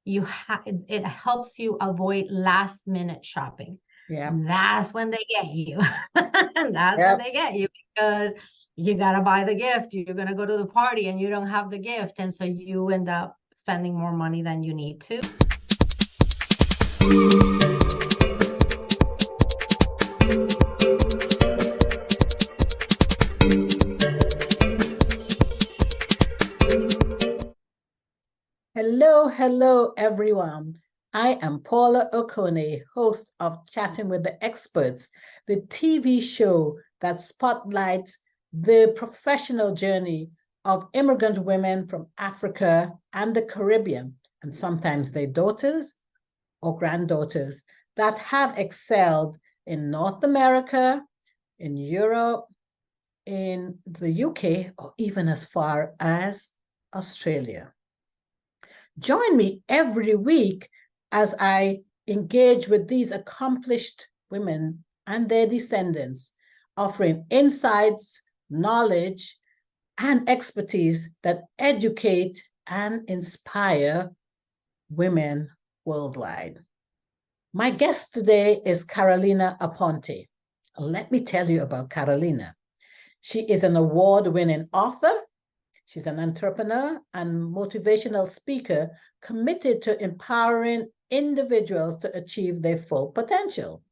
it helps you avoid last minute shopping. Yeah. That's when they get you. That's when Yep. they get you, because you got to buy the gift. You're going to go to the party and you don't have the gift. And so you end up spending more money than you need to. Hello, everyone. I am Paula Okonneh, host of Chatting with the Experts, the TV show that spotlights the professional journey of immigrant women from Africa and the Caribbean, and sometimes their daughters or granddaughters that have excelled in North America, in Europe, in the UK, or even as far as Australia. Join me every week as I engage with these accomplished women and their descendants, offering insights, knowledge, and expertise that educate and inspire women worldwide. My guest today is Carolina Aponte. Let me tell you about Carolina. She is an award-winning author. She's an entrepreneur and motivational speaker committed to empowering individuals to achieve their full potential.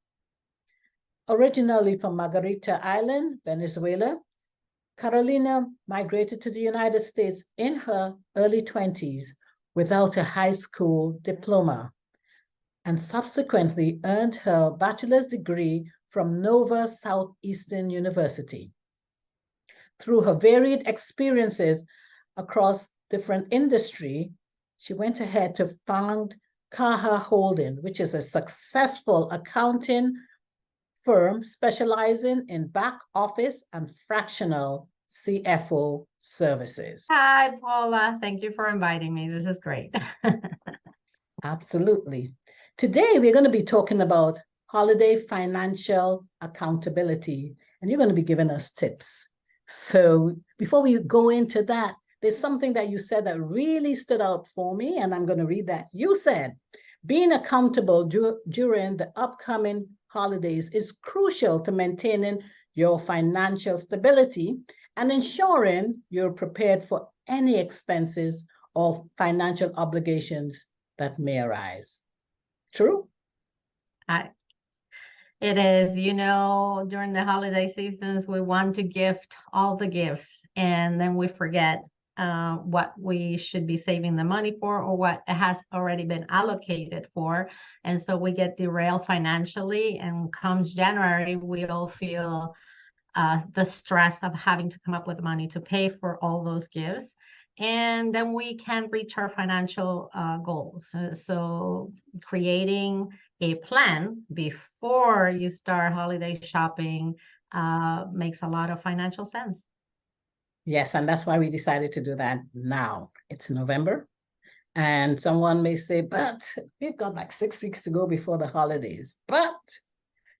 Originally from Margarita Island, Venezuela, Carolina migrated to the United States in her early 20s without a high school diploma, and subsequently earned her bachelor's degree from Nova Southeastern University. Through her varied experiences across different industries, she went ahead to found Kaha Holding, which is a successful accounting firm specializing in back office and fractional CFO services. Hi, Paula. Thank you for inviting me. This is great. Absolutely. Today, we're going to be talking about holiday financial accountability, and you're going to be giving us tips. So before we go into that, there's something that you said that really stood out for me, and I'm going to read that. You said, being accountable during the upcoming holidays is crucial to maintaining your financial stability and ensuring you're prepared for any expenses or financial obligations that may arise. True? It is, during the holiday seasons, we want to gift all the gifts, and then we forget what we should be saving the money for, or what has already been allocated for. And so we get derailed financially, and comes January, we all feel the stress of having to come up with money to pay for all those gifts. And then we can reach our financial goals. So creating a plan before you start holiday shopping makes a lot of financial sense. Yes, and that's why we decided to do that now. It's November, and someone may say, but we've got like 6 weeks to go before the holidays. But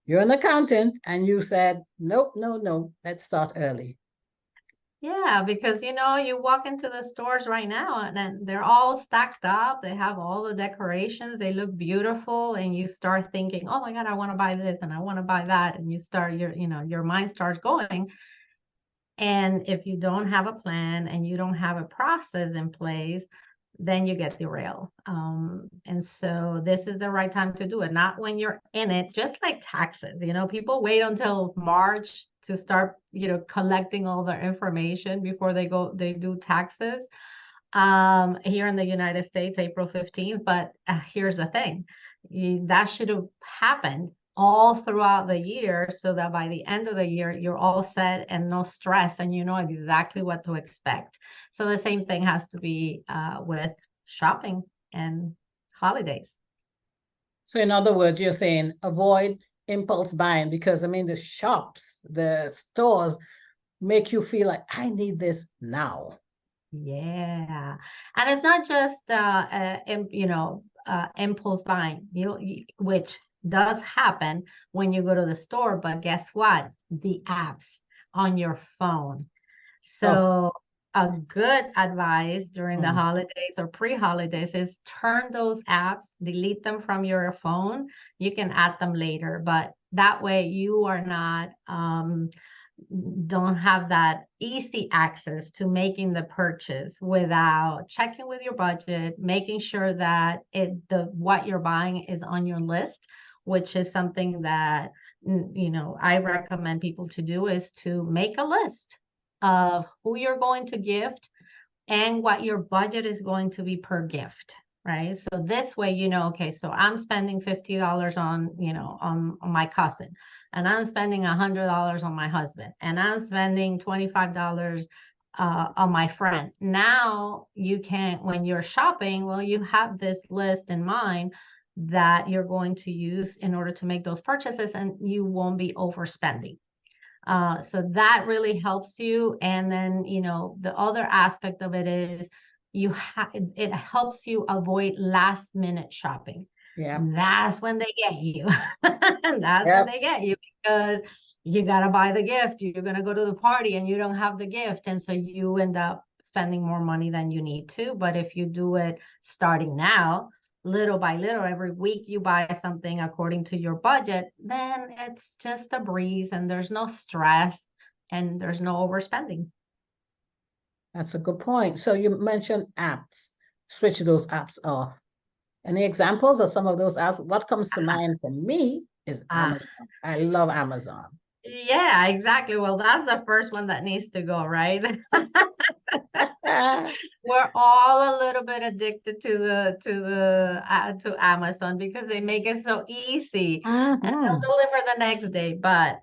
you're an accountant, and you said, nope, no, let's start early. Yeah, because you walk into the stores right now and then they're all stacked up. They have all the decorations. They look beautiful, and you start thinking, "Oh my God, I want to buy this and I want to buy that." And you start your mind starts going. And if you don't have a plan and you don't have a process in place, then you get derailed. And so this is the right time to do it, not when you're in it, just like taxes. People wait until March to start, collecting all their information before they do taxes. Here in the United States, April 15th. But here's the thing, that should have happened all throughout the year, so that by the end of the year, you're all set and no stress, and you know exactly what to expect. So the same thing has to be with shopping and holidays. So in other words, you're saying avoid impulse buying, because the shops, the stores make you feel like I need this now. Yeah. And it's not just impulse buying, which does happen when you go to the store, but guess what? The apps on your phone. Oh, So a good advice during the Mm. holidays or pre-holidays is turn those apps, delete them from your phone. You can add them later, but that way you are not don't have that easy access to making the purchase without checking with your budget, making sure that what you're buying is on your list, which is something that I recommend people to do, is to make a list of who you're going to gift and what your budget is going to be per gift, right? So this way, okay, so I'm spending $50 on my cousin, and I'm spending $100 on my husband, and I'm spending $25 on my friend. Now you can, when you're shopping, well, you have this list in mind that you're going to use in order to make those purchases, and you won't be overspending. So that really helps you. And then, the other aspect of it is it helps you avoid last minute shopping. Yeah. That's when they get you. That's when Yep. they get you, because you got to buy the gift. You're going to go to the party and you don't have the gift. And so you end up spending more money than you need to. But if you do it starting now, little by little, every week you buy something according to your budget, then it's just a breeze and there's no stress and there's no overspending. That's a good point. So you mentioned apps. Switch those apps off. Any examples of some of those apps? What comes to mind for me is Amazon. I love Amazon. Yeah, exactly. Well, that's the first one that needs to go, right? We're all a little bit addicted to Amazon because they make it so easy, and they'll deliver the next day. But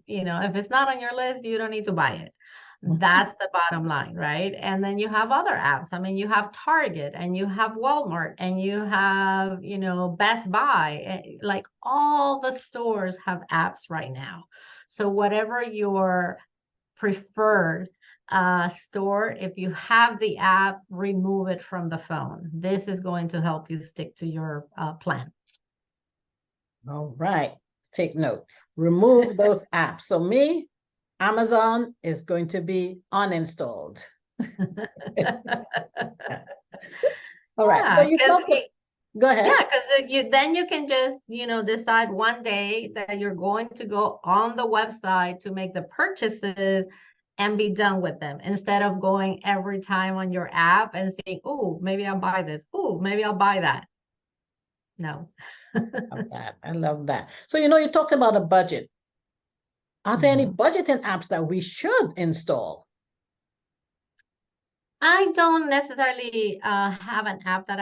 if it's not on your list, you don't need to buy it. That's the bottom line, right? And then you have other apps. I mean, you have Target and you have Walmart and you have, Best Buy. Like all the stores have apps right now. So whatever your preferred store, if you have the app, remove it from the phone. This is going to help you stick to your plan. All right. Take note. Remove those apps. So me, Amazon is going to be uninstalled. All right. Yeah, So you talk. Go ahead. Yeah, because then you can just, decide one day that you're going to go on the website to make the purchases and be done with them, instead of going every time on your app and saying, oh, maybe I'll buy this. Oh, maybe I'll buy that. No. I love that. So, you talked about a budget. Are there any Mhm. budgeting apps that we should install? I don't necessarily have an app that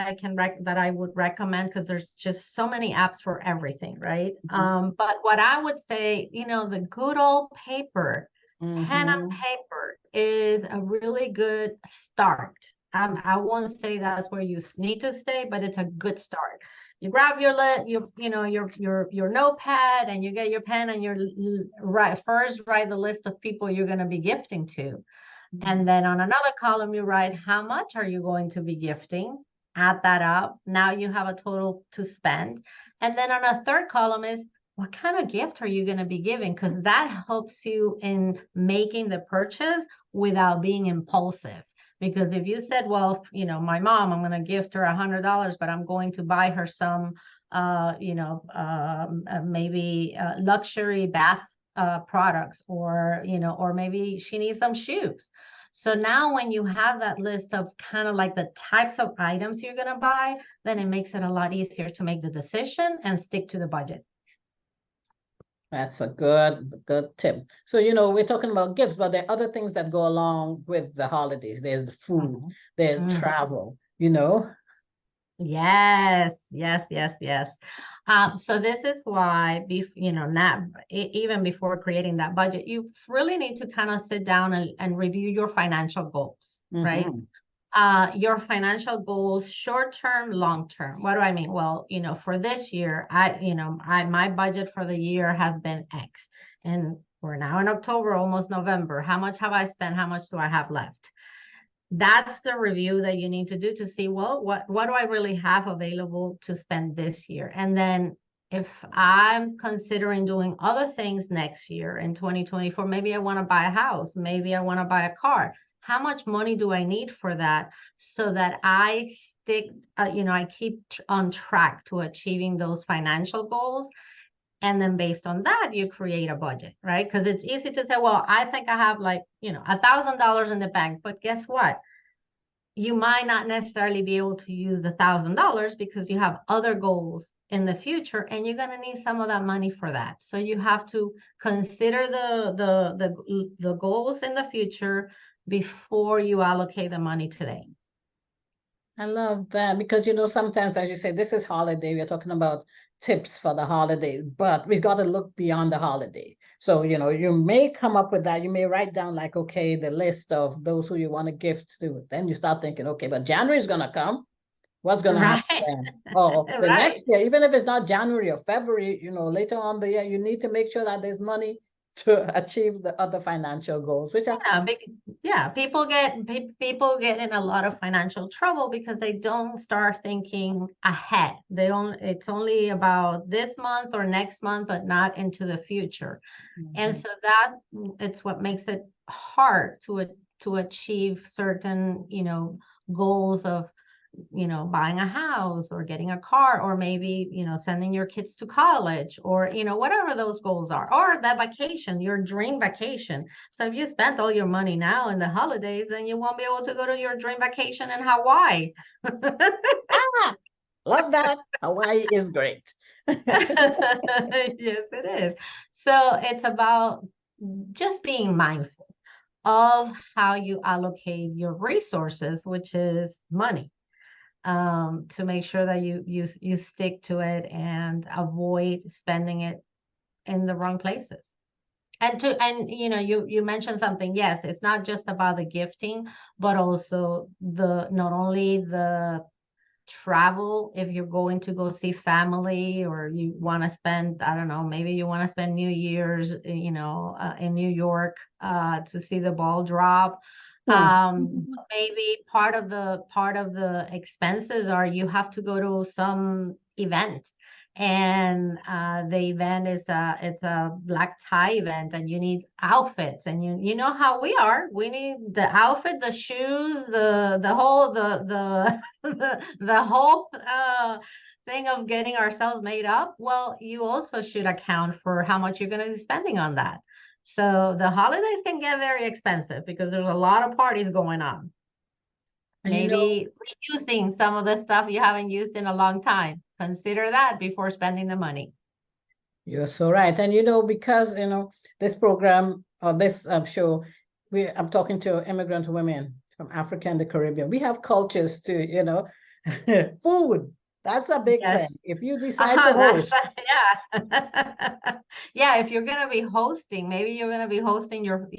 I would recommend, because there's just so many apps for everything, right? But what I would say, the good old paper, pen and paper is a really good start. I won't say that's where you need to stay, but it's a good start. You grab your notepad, and you get your pen, and write the list of people you're going to be gifting to. And then on another column, you write how much are you going to be gifting, add that up. Now you have a total to spend. And then on a third column is, what kind of gift are you going to be giving? Because that helps you in making the purchase without being impulsive. Because if you said, well, my mom, I'm going to gift her $100, but I'm going to buy her some, maybe luxury bath products, or maybe she needs some shoes. So now when you have that list of kind of like the types of items you're going to buy, then it makes it a lot easier to make the decision and stick to the budget. That's a good tip. So, we're talking about gifts, but there are other things that go along with the holidays. There's the food, there's travel, Yes, yes, yes, yes. So this is why, even before creating that budget, you really need to kind of sit down and review your financial goals, right? Your financial goals, short term, long term. What do I mean? Well, for this year, my budget for the year has been X, and we're now in October, almost November. How much have I spent? How much do I have left? That's the review that you need to do to see, well, what do I really have available to spend this year? And then if I'm considering doing other things next year in 2024, maybe I want to buy a house, maybe I want to buy a car. how much money do I need for that, so that I stick, I keep on track to achieving those financial goals. And then based on that, you create a budget, right? Because it's easy to say, well, I think I have like, $1,000 in the bank, but guess what? You might not necessarily be able to use the $1,000 because you have other goals in the future, and you're going to need some of that money for that. So you have to consider the goals in the future before you allocate the money today. I love that because, sometimes, as you say, this is holiday. We're talking about tips for the holiday, but we got to look beyond the holiday. So, you may come up with that. You may write down like, okay, the list of those who you want to gift to. Then you start thinking, okay, but January is going to come. What's going to happen Right. then? Or the Right. next year, even if it's not January or February, later on the year, you need to make sure that there's money to achieve the other financial goals, which are People get in a lot of financial trouble because they don't start thinking ahead. It's only about this month or next month, but not into the future. And so it's what makes it hard to achieve certain, goals of, buying a house or getting a car, or maybe, sending your kids to college, or, whatever those goals are, or that vacation, your dream vacation. So if you spent all your money now in the holidays, then you won't be able to go to your dream vacation in Hawaii. love that. Hawaii is great. Yes, it is. So it's about just being mindful of how you allocate your resources, which is money, to make sure that you stick to it and avoid spending it in the wrong places. And you mentioned something. Yes, it's not just about the gifting, but also not only the travel. If you're going to go see family, or you want to spend, I don't know, maybe you want to spend New Year's, in New York, to see the ball drop. Maybe part of the expenses are you have to go to some event, and the event it's a black tie event, and you need outfits, and you know how we need the outfit, the shoes, the whole the whole thing of getting ourselves made up. Well, you also should account for how much you're going to be spending on that. So the holidays can get very expensive because there's a lot of parties going on. And Maybe reusing some of the stuff you haven't used in a long time. Consider that before spending the money. you're so right. And because this program or this show, I'm talking to immigrant women from Africa and the Caribbean. We have cultures too, food. That's a big Yes. thing. If you decide to host, Yeah. Yeah, if you're gonna be hosting, maybe you're gonna be hosting your,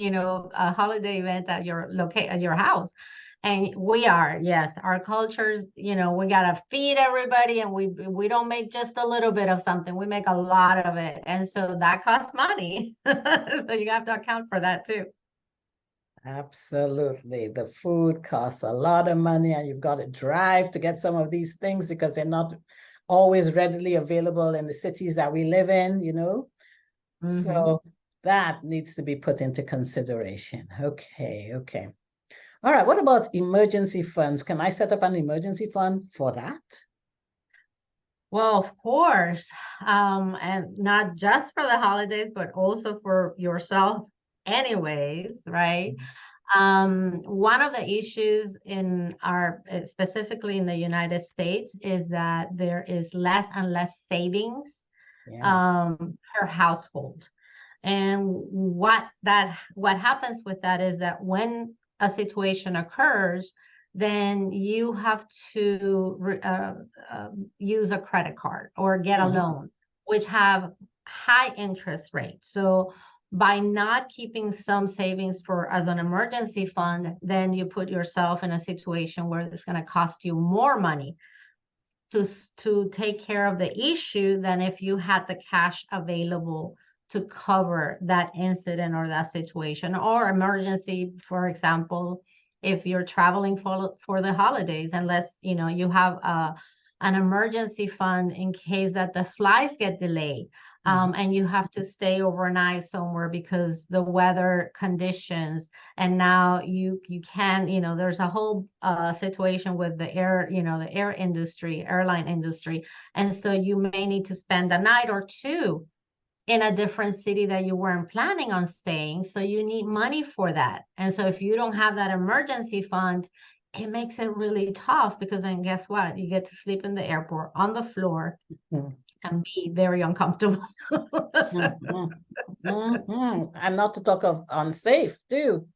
a holiday event at your house. And yes, our cultures, we gotta feed everybody, and we don't make just a little bit of something, we make a lot of it. And so that costs money. So you have to account for that too. absolutely. The food costs a lot of money, and you've got to drive to get some of these things because they're not always readily available in the cities that we live in. So that needs to be put into consideration. Okay. All right. What about emergency funds? Can I set up an emergency fund for that? Well, of course, and not just for the holidays, but also for yourself anyways, right? One of the issues specifically in the United States, is that there is less and less savings, per household. And what happens with that is that when a situation occurs, then you have to use a credit card or get a loan, which have high interest rates. So by not keeping some savings as an emergency fund, then you put yourself in a situation where it's going to cost you more money to take care of the issue than if you had the cash available to cover that incident or that situation or emergency. For example, if you're traveling for the holidays, unless you have an emergency fund in case that the flights get delayed. And you have to stay overnight somewhere because the weather conditions, and now you can, there's a whole situation with the air industry, airline industry. And so you may need to spend a night or two in a different city that you weren't planning on staying. So you need money for that. And so if you don't have that emergency fund, it makes it really tough, because then guess what? You get to sleep in the airport on the floor and be very uncomfortable. And not to talk of unsafe too.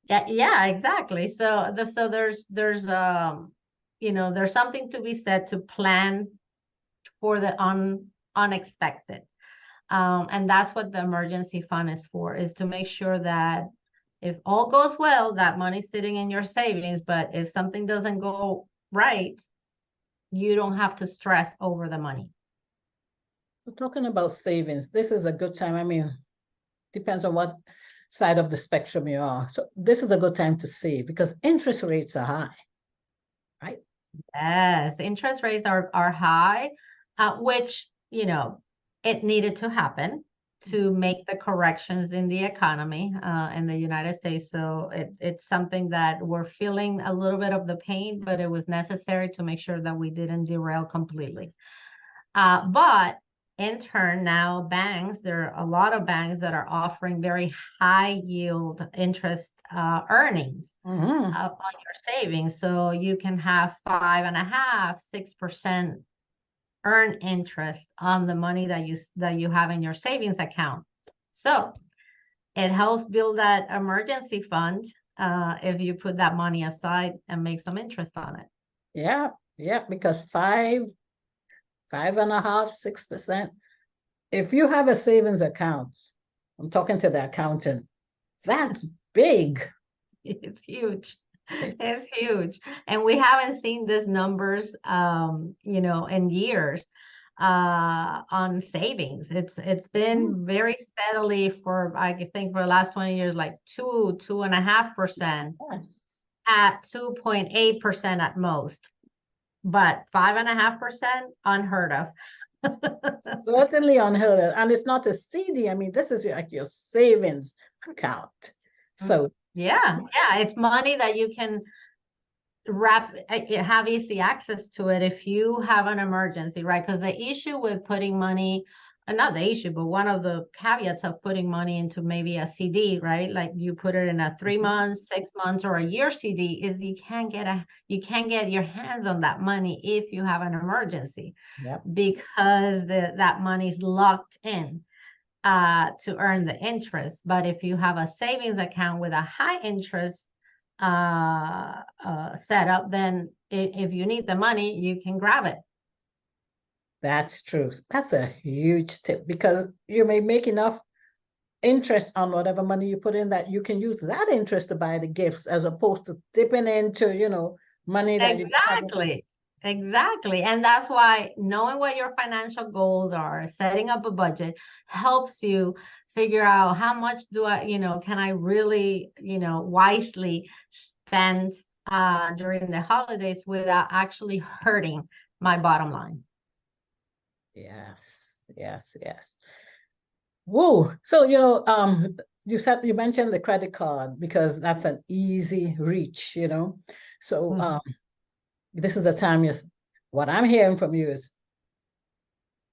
Yeah, exactly. So there's there's something to be said to plan for the unexpected. And that's what the emergency fund is for, is to make sure that if all goes well, that money's sitting in your savings. But if something doesn't go right, you don't have to stress over the money. We're talking about savings. This is a good time. I mean, depends on what side of the spectrum you are. So this is a good time to save because interest rates are high, right? Yes, interest rates are high, which, it needed to happen to make the corrections in the economy in the United States. So it's something that we're feeling a little bit of the pain, but it was necessary to make sure that we didn't derail completely. But in turn, now there are a lot of banks that are offering very high yield interest earnings on your savings. So you can have 5.5%, 6% earn interest on the money that you have in your savings account. So it helps build that emergency fund if you put that money aside and make some interest on it. Yeah, because 5.5%, 6%. If you have a savings account, I'm talking to the accountant, that's big. It's huge. It's huge. And we haven't seen these numbers, in years on savings. It's been very steadily for, I think, for the last 20 years, like 2.5%, Yes. at 2.8% at most. But 5.5%, unheard of. Certainly unheard of. And it's not a CD. I mean, this is like your savings account. So yeah, it's money that you can have easy access to it if you have an emergency, right? Because the issue with putting money, not the issue, but one of the caveats of putting money into maybe a CD, right? Like you put it in a 3 months, 6 months, or a year CD, is you can't get your hands on that money if you have an emergency. Yep. Because that money's locked in to earn the interest. But if you have a savings account with a high interest setup, then if you need the money, you can grab it. That's true. That's a huge tip because you may make enough interest on whatever money you put in that you can use that interest to buy the gifts as opposed to dipping into, money that Exactly. And that's why knowing what your financial goals are, setting up a budget helps you figure out how much can I really, wisely spend during the holidays without actually hurting my bottom line. Yes. Whoa. So, you mentioned the credit card because that's an easy reach. So this is the time what I'm hearing from you is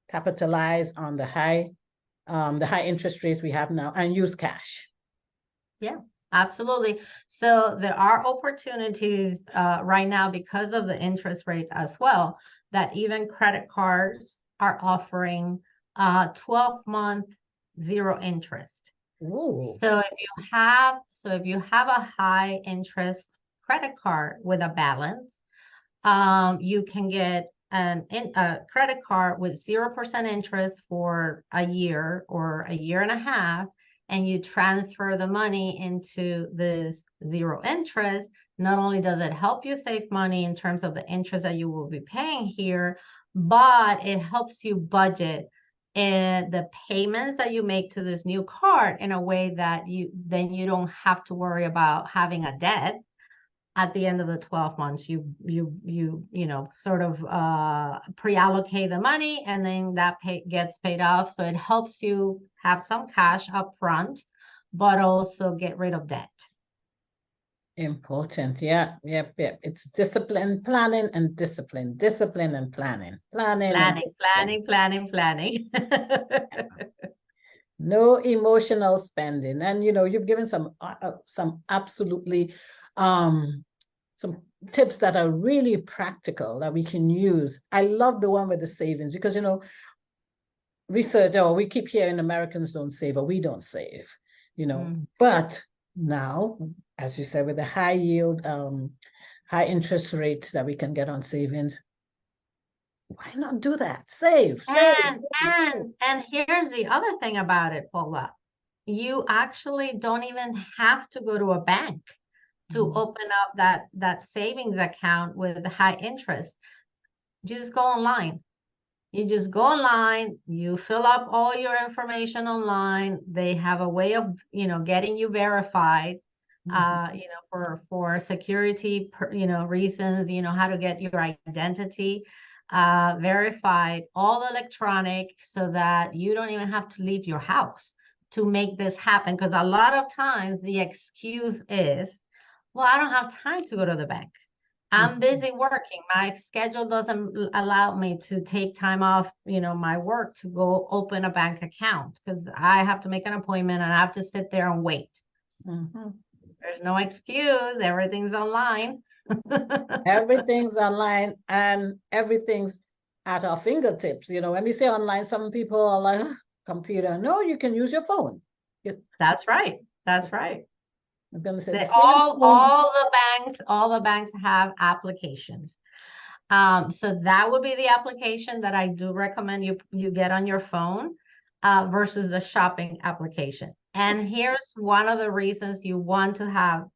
capitalize on the high interest rates we have now and use cash. Yeah, absolutely. So there are opportunities right now because of the interest rate as well, that even credit cards are offering 12-month zero interest. Ooh. So if you have a high interest credit card with a balance, you can get a credit card with 0% interest for a year or a year and a half, and you transfer the money into this zero interest. Not only does it help you save money in terms of the interest that you will be paying here, but it helps you budget and the payments that you make to this new card in a way that you don't have to worry about having a debt. at the end of the 12 months, you know, sort of pre-allocate the money, and then that gets paid off. So it helps you have some cash up front, but also get rid of debt. Important. Yeah. Yep. Yep. It's discipline, planning, and discipline. Discipline and planning. Planning and discipline. Planning. No emotional spending. And you know, you've given some absolutely some tips that are really practical that we can use. I love the one with the savings because, you know, research, oh, we keep hearing Americans don't save or we don't save, you know, but now, as you said, with the high yield, high interest rates that we can get on savings, why not do that? Save. And here's the other thing about it, Paula. You actually don't even have to go to a bank to open up that savings account with high interest. Just go online. You just go online, you fill up all your information online. They have a way of, you know, getting you verified, you know, for security, you know, reasons, you know, how to get your identity verified, all electronic, so that you don't even have to leave your house to make this happen. Because a lot of times the excuse is, well, I don't have time to go to the bank. I'm busy working. My schedule doesn't allow me to take time off, you know, my work to go open a bank account because I have to make an appointment and I have to sit there and wait. There's no excuse. Everything's online. Everything's online and everything's at our fingertips. You know, when we say online, some people are like, computer. No, you can use your phone. That's right. That's right. I'm going to say all the banks have applications. So that would be the application that I do recommend you get on your phone versus the shopping application. And here's one of the reasons you want to have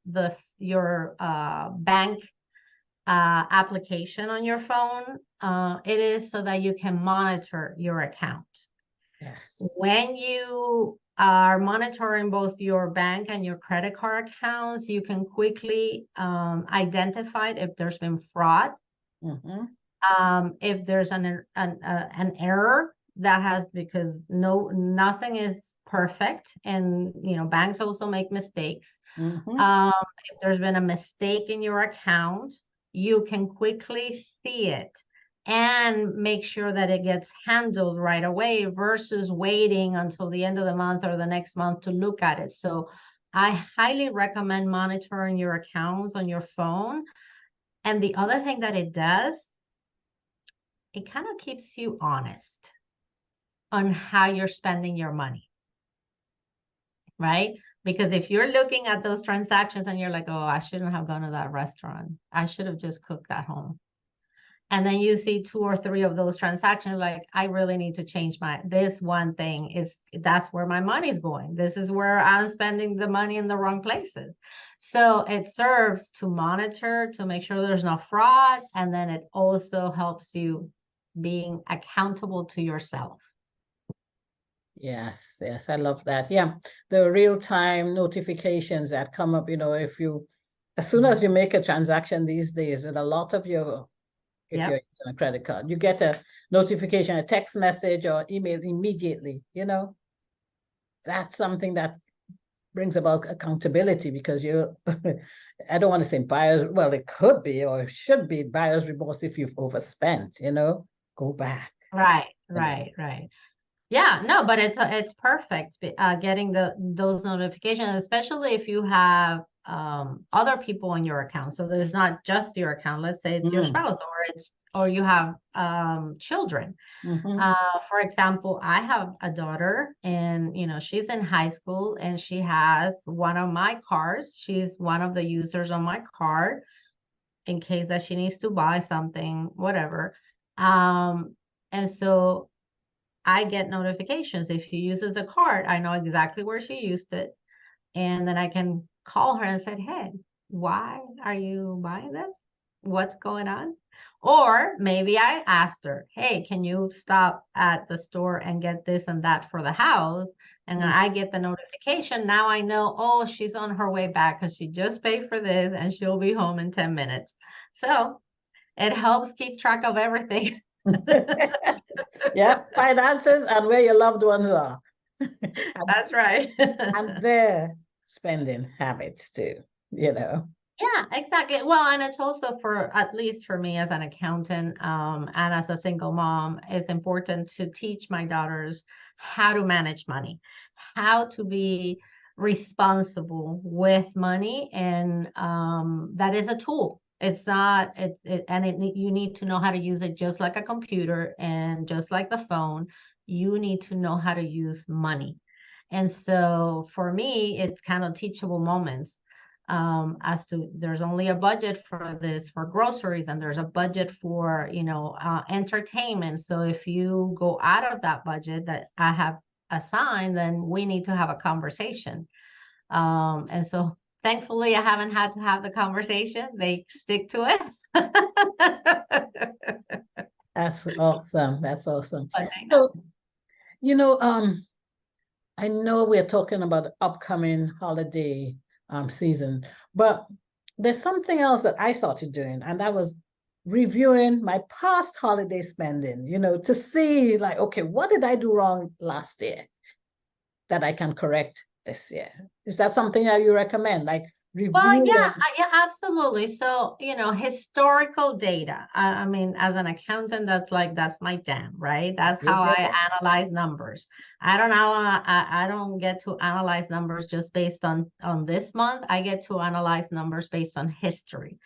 your bank application on your phone. It is so that you can monitor your account. Yes. When you are monitoring both your bank and your credit card accounts, you can quickly identify if there's been fraud. If there's an error that has, because nothing is perfect, and you know, banks also make mistakes. If there's been a mistake in your account, you can quickly see it and make sure that it gets handled right away versus waiting until the end of the month or the next month to look at it. So I highly recommend monitoring your accounts on your phone. And the other thing that it does, it kind of keeps you honest on how you're spending your money, right? Because if you're looking at those transactions and you're like, oh, I shouldn't have gone to that restaurant, I should have just cooked at home. And then you see 2 or 3 of those transactions, like, I really need to change this one thing, that's where my money's going. This is where I'm spending the money in the wrong places. So it serves to monitor, to make sure there's no fraud. And then it also helps you being accountable to yourself. Yes, yes, I love that. Yeah, the real-time notifications that come up, you know, as soon as you make a transaction these days with a lot of your, if you're using a credit card, you get a notification, a text message or email immediately, you know. That's something that brings about accountability because I don't want to say buyer's, well, it could be or should be buyer's remorse if you've overspent, you know, go back. Right. Yeah, no, but it's perfect getting those notifications, especially if you have other people in your account. So there's not just your account. Let's say it's your spouse or you have children. For example, I have a daughter, and you know, she's in high school and she has one of my cars. She's one of the users on my card in case that she needs to buy something, whatever. And so I get notifications. If she uses a card, I know exactly where she used it. And then I can call her and say, hey, why are you buying this? What's going on? Or maybe I asked her, hey, can you stop at the store and get this and that for the house? And then I get the notification. Now I know, oh, she's on her way back because she just paid for this and she'll be home in 10 minutes. So it helps keep track of everything. Yeah, finances and where your loved ones are. That's right. And their spending habits too, you know. Yeah, exactly. Well, and it's also for, at least for me as an accountant, and as a single mom, it's important to teach my daughters how to manage money, how to be responsible with money, and that is a tool. It's not you need to know how to use it just like a computer and just like the phone. You need to know how to use money. And so for me, it's kind of teachable moments, as to, there's only a budget for this, for groceries, and there's a budget for, entertainment. So if you go out of that budget that I have assigned, then we need to have a conversation. And so thankfully I haven't had to have the conversation. They stick to it. That's awesome. That's awesome. But they know. So, you know, I know we're talking about the upcoming holiday season, but there's something else that I started doing, and that was reviewing my past holiday spending, to see like, okay, what did I do wrong last year that I can correct this year? Is that something that you recommend? Like Well, reviewing? yeah, absolutely. So, historical data. I mean, as an accountant, that's my jam, right? That's Is how there I that? analyze numbers. I don't know, I don't get to analyze numbers just based on this month. I get to analyze numbers based on history.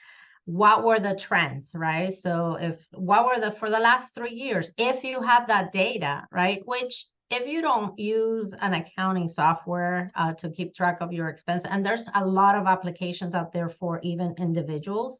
What were the trends, right? So if what were the for the last 3 years, if you have that data, right? Which if you don't use an accounting software to keep track of your expense, and there's a lot of applications out there for even individuals,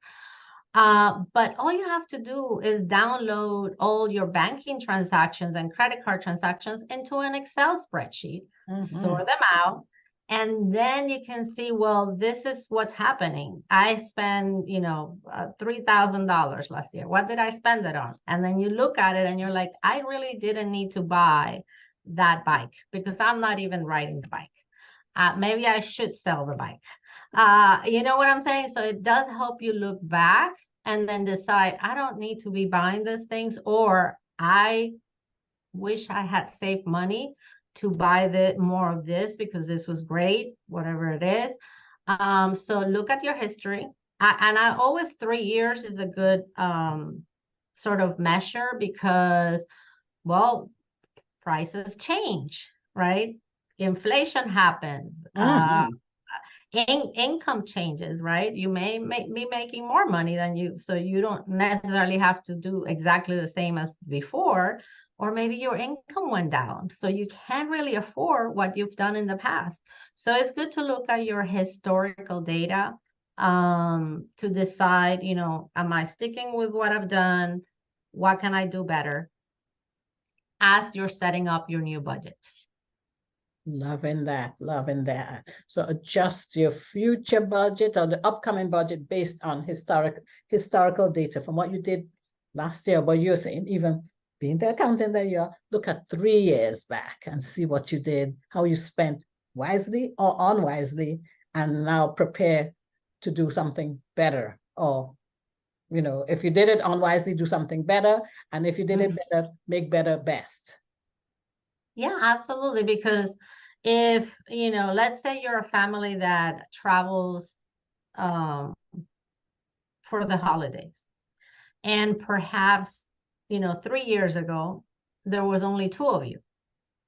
but all you have to do is download all your banking transactions and credit card transactions into an Excel spreadsheet, sort them out, and then you can see, well, this is what's happening. I spent, $3,000 last year. What did I spend it on? And then you look at it and you're like, I really didn't need to buy that bike because I'm not even riding the bike. Maybe I should sell the bike. You know what I'm saying? So it does help you look back and then decide, I don't need to be buying these things, or I wish I had saved money to buy more of this because this was great, whatever it is. So look at your history. And I always 3 years is a good sort of measure because, well, prices change, right? Inflation happens. Income changes, right? You may be making more money than you, so you don't necessarily have to do exactly the same as before, or maybe your income went down, so you can't really afford what you've done in the past. So it's good to look at your historical data to decide, am I sticking with what I've done? What can I do better as you're setting up your new budget? Loving that, loving that. So adjust your future budget or the upcoming budget based on historical data from what you did last year. But you're saying, even being the accountant that you are, look at 3 years back and see what you did, how you spent wisely or unwisely, and now prepare to do something better. Or, if you did it unwisely, do something better. And if you did it better, make better best. Yeah, absolutely. Because if, let's say you're a family that travels um, for the holidays, and perhaps, 3 years ago, there was only two of you.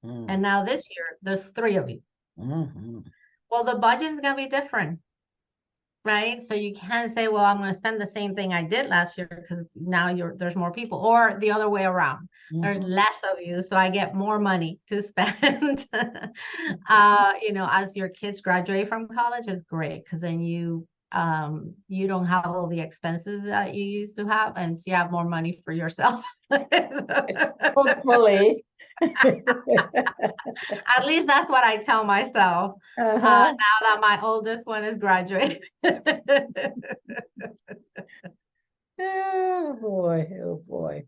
And now this year, there's three of you. Well, the budget is going to be different, right? So you can't say, well, I'm going to spend the same thing I did last year because now there's more people, or the other way around. There's less of you, so I get more money to spend. As your kids graduate from college, is great because then you don't have all the expenses that you used to have, and you have more money for yourself. Hopefully. At least that's what I tell myself now that my oldest one is graduating. Oh boy, oh boy.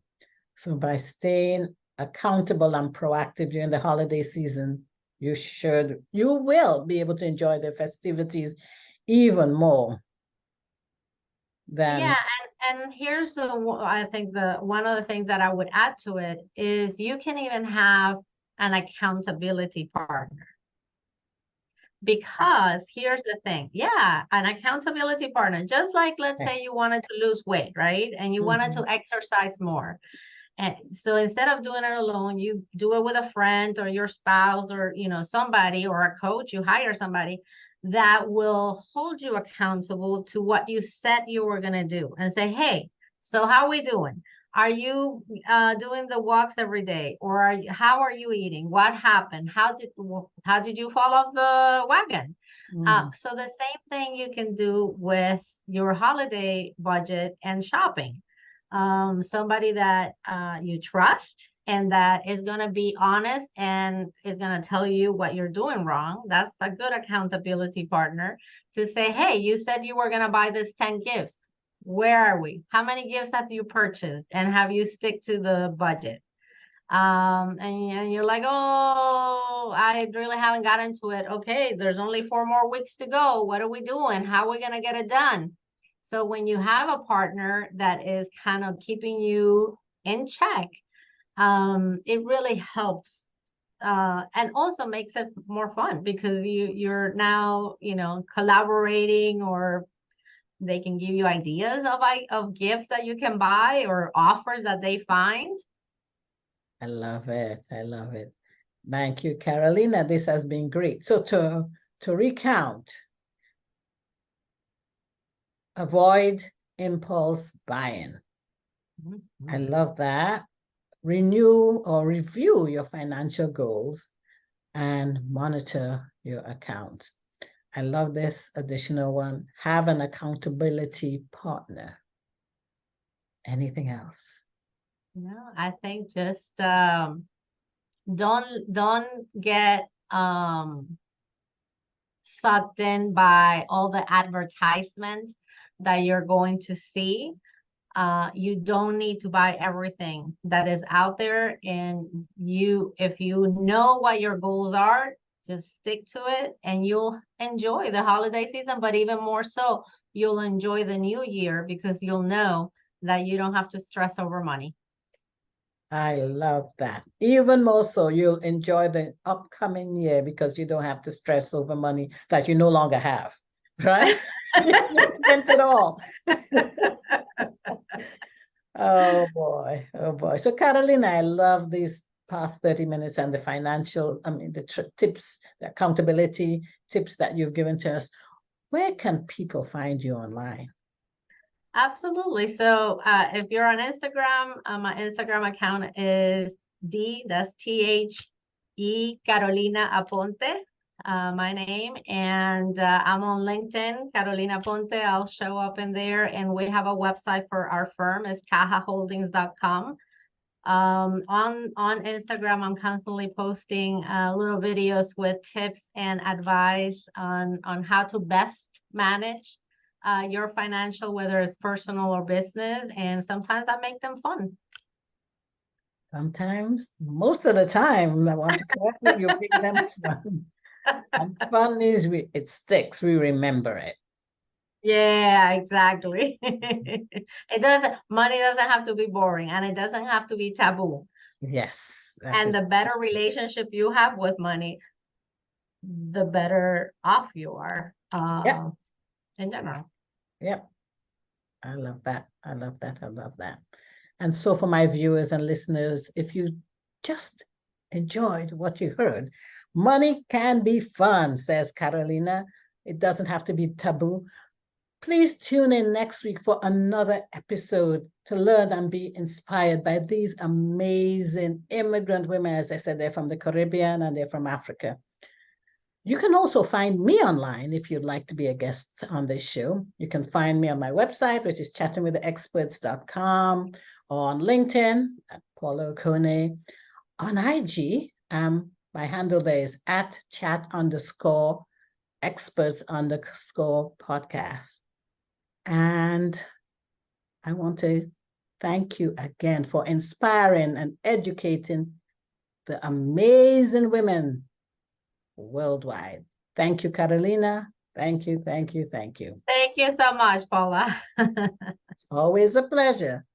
So by staying accountable and proactive during the holiday season, you will be able to enjoy the festivities even more Yeah, than. and here's I think the one of the things that I would add to it is you can even have an accountability partner. Because here's the thing, yeah, an accountability partner, just like let's say you wanted to lose weight, right? And you wanted Mhm. to exercise more. And so instead of doing it alone, you do it with a friend or your spouse or somebody or a coach, you hire somebody that will hold you accountable to what you said you were going to do and say, hey, so how are we doing? Are you doing the walks every day, or how are you eating? What happened? How did you fall off the wagon? Mhm. So the same thing you can do with your holiday budget and shopping. Somebody that you trust and that is going to be honest and is going to tell you what you're doing wrong. That's a good accountability partner to say, hey, you said you were going to buy this 10 gifts. Where are we? How many gifts have you purchased? And have you stick to the budget? And you're like, oh, I really haven't gotten to it. Okay, there's only 4 more weeks to go. What are we doing? How are we going to get it done? So when you have a partner that is kind of keeping you in check, it really helps. And also makes it more fun because you're now, collaborating, or they can give you ideas of gifts that you can buy or offers that they find. I love it. I love it. Thank you, Carolina. This has been great. So to recount, avoid impulse buying. I Mhm. love that. Renew or review your financial goals and monitor your account. I love this additional one. Have an accountability partner. Anything else? No, I think just don't get sucked in by all the advertisements that you're going to see. You don't need to buy everything that is out there, and if you know what your goals are, just stick to it and you'll enjoy the holiday season, but even more so, you'll enjoy the new year because you'll know that you don't have to stress over money. I love that. Even more so, you'll enjoy the upcoming year because you don't have to stress over money that you no longer have, right? You spent it all. Oh boy, oh boy. So Carolina, I love these past 30 minutes and the financial, the tips, the accountability tips that you've given to us. Where can people find you online? Absolutely. So if you're on Instagram, my Instagram account is that's Carolina Aponte, my name. And I'm on LinkedIn, Carolina Aponte. I'll show up in there. And we have a website for our firm, is cajaholdings.com. On Instagram, I'm constantly posting little videos with tips and advice on how to best manage your financial, whether it's personal or business, and sometimes I make them fun. Sometimes, most of the time, I want to correct you, you make them fun. And fun is it sticks, we remember it. Yeah, exactly. Money doesn't have to be boring, and it doesn't have to be taboo. Yes, that And is. the better relationship you have with money, the better off you are Yep, in general. yep. I love that. I love that. I love that. And so for my viewers and listeners, if you just enjoyed what you heard, money can be fun, says Carolina. It doesn't have to be taboo. Please tune in next week for another episode to learn and be inspired by these amazing immigrant women. As I said, they're from the Caribbean and they're from Africa. You can also find me online if you'd like to be a guest on this show. You can find me on my website, which is chattingwiththeexperts.com, or on LinkedIn at Paula Okonneh. On IG, my handle there is at chat_experts_podcast. And I want to thank you again for inspiring and educating the amazing women worldwide. Thank you, Carolina. Thank you, thank you, thank you. Thank you so much, Paula. It's always a pleasure.